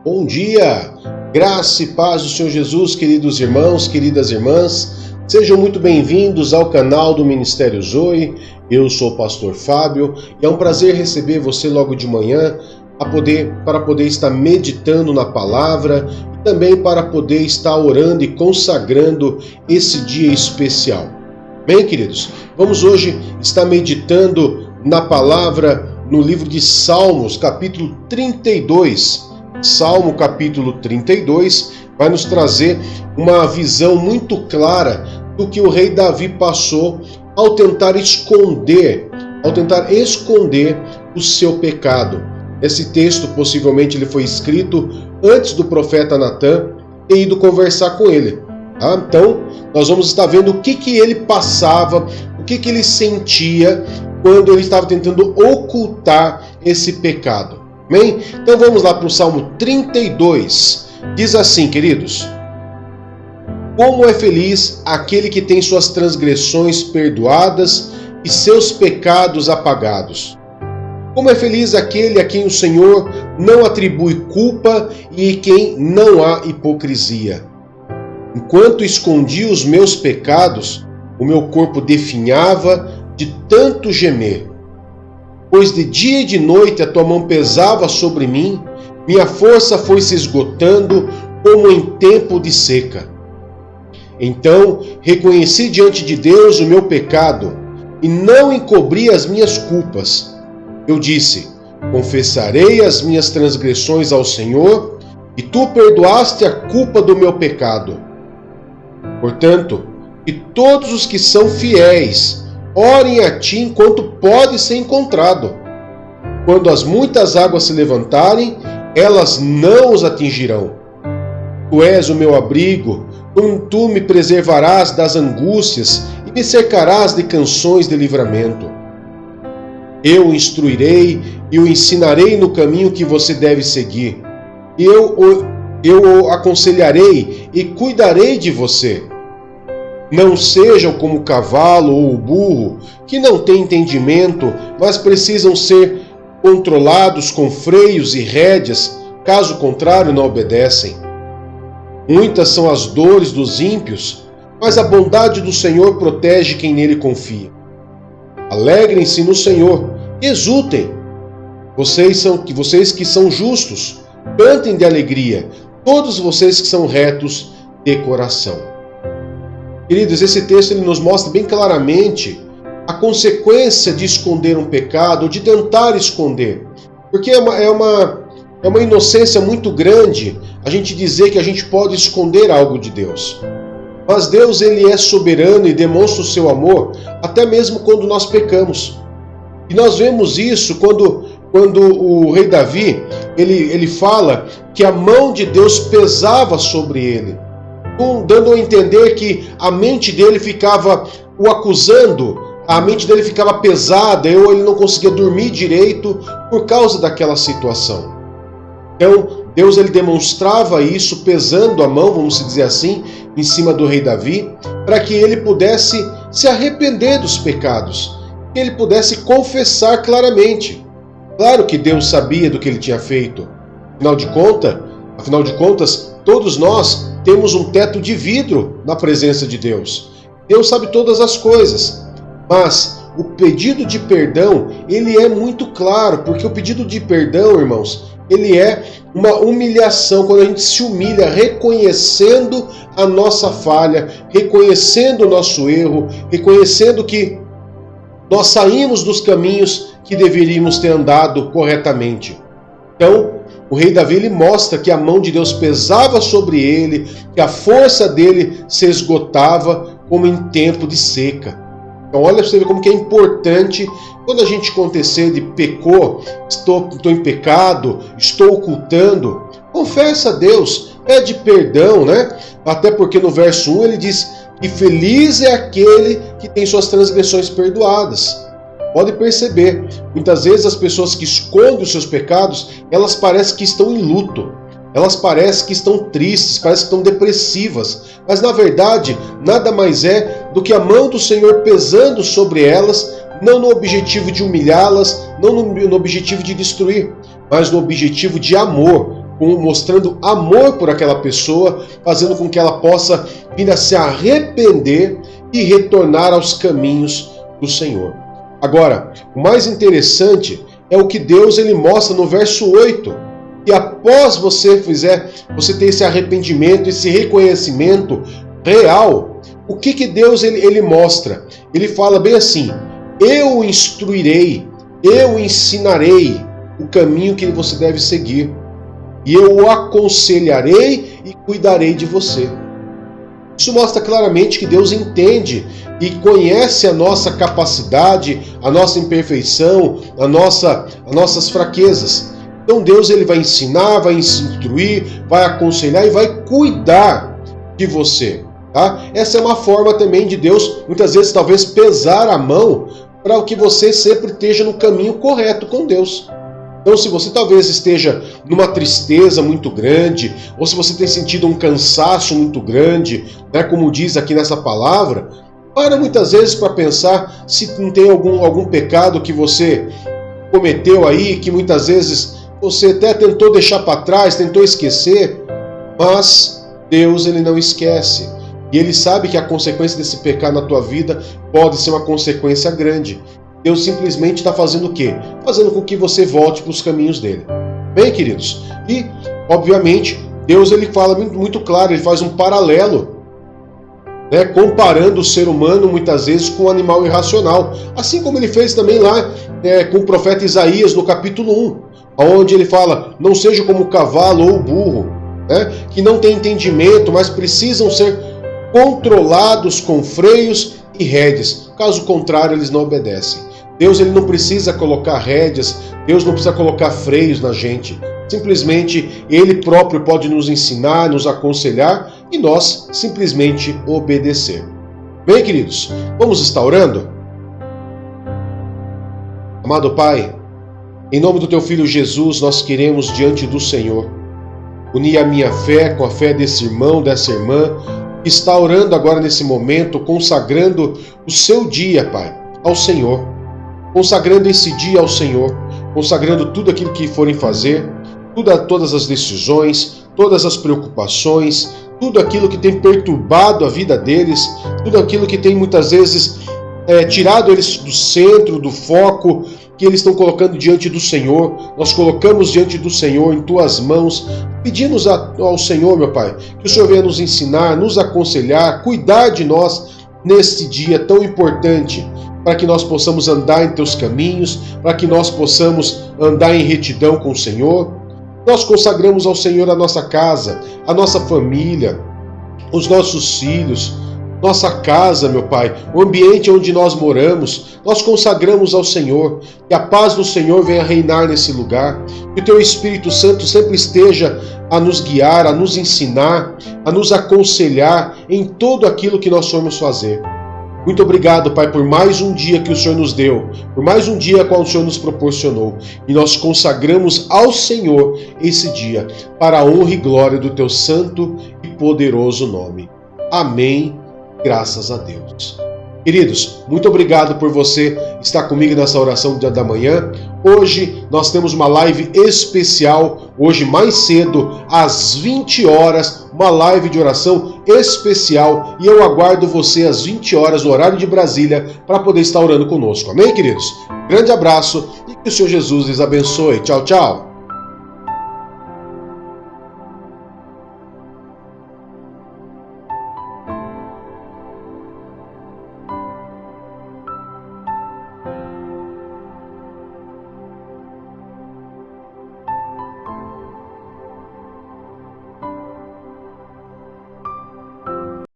Bom dia, graça e paz do Senhor Jesus, queridos irmãos, queridas irmãs. Sejam muito bem-vindos ao canal do Ministério Zoe. Eu sou o pastor Fábio e é um prazer receber você logo de manhã para poder estar meditando na palavra e também para poder estar orando e consagrando esse dia especial. Bem, queridos, vamos hoje estar meditando na palavra no livro de Salmos, capítulo 32. Salmo capítulo 32 vai nos trazer uma visão muito clara do que o rei Davi passou ao tentar esconder o seu pecado. Esse texto possivelmente ele foi escrito antes do profeta Natan ter ido conversar com ele. Tá? Então, nós vamos estar vendo o que ele passava, o que ele sentia quando ele estava tentando ocultar esse pecado. Amém? Então vamos lá para o Salmo 32. Diz assim, queridos: como é feliz aquele que tem suas transgressões perdoadas e seus pecados apagados. Como é feliz aquele a quem o Senhor não atribui culpa e em quem não há hipocrisia. Enquanto escondi os meus pecados, o meu corpo definhava de tanto gemer. Pois de dia e de noite a tua mão pesava sobre mim, minha força foi se esgotando como em tempo de seca. Então reconheci diante de Deus o meu pecado e não encobri as minhas culpas. Eu disse: confessarei as minhas transgressões ao Senhor, e tu perdoaste a culpa do meu pecado. Portanto, que todos os que são fiéis orem a ti enquanto pode ser encontrado. Quando as muitas águas se levantarem, elas não os atingirão. Tu és o meu abrigo, tu me preservarás das angústias e me cercarás de canções de livramento. Eu o instruirei e o ensinarei no caminho que você deve seguir. Eu o aconselharei e cuidarei de você. Não sejam como o cavalo ou o burro, que não têm entendimento, mas precisam ser controlados com freios e rédeas, caso contrário não obedecem. Muitas são as dores dos ímpios, mas a bondade do Senhor protege quem nele confia. Alegrem-se no Senhor, exultem. Vocês que são justos, cantem de alegria, todos vocês que são retos de coração. Queridos, esse texto ele nos mostra bem claramente a consequência de esconder um pecado, ou de tentar esconder. Porque é uma inocência muito grande a gente dizer que a gente pode esconder algo de Deus. Mas Deus ele é soberano e demonstra o seu amor até mesmo quando nós pecamos. E nós vemos isso quando o rei Davi ele fala que a mão de Deus pesava sobre ele, dando a entender que a mente dele ficava o acusando, a mente dele ficava pesada, ou ele não conseguia dormir direito por causa daquela situação. Então, Deus ele demonstrava isso, pesando a mão, vamos dizer assim, em cima do rei Davi, para que ele pudesse se arrepender dos pecados, que ele pudesse confessar claramente. Claro que Deus sabia do que ele tinha feito. Afinal de contas, todos nós temos um teto de vidro na presença de Deus. Deus sabe todas as coisas, mas o pedido de perdão, ele é muito claro, porque o pedido de perdão, irmãos, ele é uma humilhação, quando a gente se humilha, reconhecendo a nossa falha, reconhecendo o nosso erro, reconhecendo que nós saímos dos caminhos que deveríamos ter andado corretamente. Então, o rei Davi ele mostra que a mão de Deus pesava sobre ele, que a força dele se esgotava como em tempo de seca. Então olha para você ver como que é importante quando a gente acontecer de pecou, estou em pecado, estou ocultando, confessa a Deus, pede perdão, né? Até porque no verso 1 ele diz que feliz é aquele que tem suas transgressões perdoadas. Pode perceber, muitas vezes as pessoas que escondem os seus pecados, elas parecem que estão em luto, elas parecem que estão tristes, parecem que estão depressivas, mas na verdade nada mais é do que a mão do Senhor pesando sobre elas, não no objetivo de humilhá-las, não no objetivo de destruir, mas no objetivo de amor, mostrando amor por aquela pessoa, fazendo com que ela possa vir a se arrepender e retornar aos caminhos do Senhor. Agora, o mais interessante é o que Deus ele mostra no verso 8, que após você ter esse arrependimento, esse reconhecimento real, o que Deus ele mostra? Ele fala bem assim: eu o instruirei, eu o ensinarei o caminho que você deve seguir, e eu o aconselharei e cuidarei de você. Isso mostra claramente que Deus entende e conhece a nossa capacidade, a nossa imperfeição, as nossas fraquezas. Então Deus ele vai ensinar, vai instruir, vai aconselhar e vai cuidar de você. Tá? Essa é uma forma também de Deus, muitas vezes talvez pesar a mão para que você sempre esteja no caminho correto com Deus. Então, se você talvez esteja numa tristeza muito grande, ou se você tem sentido um cansaço muito grande, né, como diz aqui nessa palavra, para muitas vezes para pensar se não tem algum pecado que você cometeu aí, que muitas vezes você até tentou deixar para trás, tentou esquecer, mas Deus ele não esquece. E Ele sabe que a consequência desse pecado na tua vida pode ser uma consequência grande. Deus simplesmente está fazendo o quê? Fazendo com que você volte para os caminhos dele. Bem, queridos? E, obviamente, Deus ele fala muito claro, ele faz um paralelo, né, comparando o ser humano muitas vezes com o animal irracional. Assim como ele fez também lá com o profeta Isaías no capítulo 1, onde ele fala: não seja como o cavalo ou o burro, né, que não tem entendimento, mas precisam ser controlados com freios e rédeas. Caso contrário, eles não obedecem. Deus ele não precisa colocar rédeas, Deus não precisa colocar freios na gente. Simplesmente Ele próprio pode nos ensinar, nos aconselhar e nós simplesmente obedecer. Bem, queridos, vamos estar orando? Amado Pai, em nome do Teu Filho Jesus, nós queremos diante do Senhor unir a minha fé com a fé desse irmão, dessa irmã, que está orando agora nesse momento, consagrando o seu dia, Pai, ao Senhor. Consagrando esse dia ao Senhor, consagrando tudo aquilo que forem fazer, todas as decisões, todas as preocupações, tudo aquilo que tem perturbado a vida deles, tudo aquilo que tem muitas vezes tirado eles do centro, do foco, que eles estão colocando diante do Senhor. Nós colocamos diante do Senhor em Tuas mãos, pedimos ao Senhor, meu Pai, que o Senhor venha nos ensinar, nos aconselhar, cuidar de nós neste dia tão importante, para que nós possamos andar em Teus caminhos, para que nós possamos andar em retidão com o Senhor. Nós consagramos ao Senhor a nossa casa, a nossa família, os nossos filhos, nossa casa, meu Pai, o ambiente onde nós moramos. Nós consagramos ao Senhor, que a paz do Senhor venha reinar nesse lugar, que o Teu Espírito Santo sempre esteja a nos guiar, a nos ensinar, a nos aconselhar em tudo aquilo que nós formos fazer. Muito obrigado, Pai, por mais um dia que o Senhor nos deu, por mais um dia qual o Senhor nos proporcionou. E nós consagramos ao Senhor esse dia, para a honra e glória do Teu santo e poderoso nome. Amém. Graças a Deus. Queridos, muito obrigado por você estar comigo nessa oração do dia da manhã. Hoje nós temos uma live especial, hoje mais cedo, às 20 horas, uma live de oração especial, e eu aguardo você às 20 horas no horário de Brasília para poder estar orando conosco. Amém, queridos? Grande abraço e que o Senhor Jesus lhes abençoe. Tchau, tchau.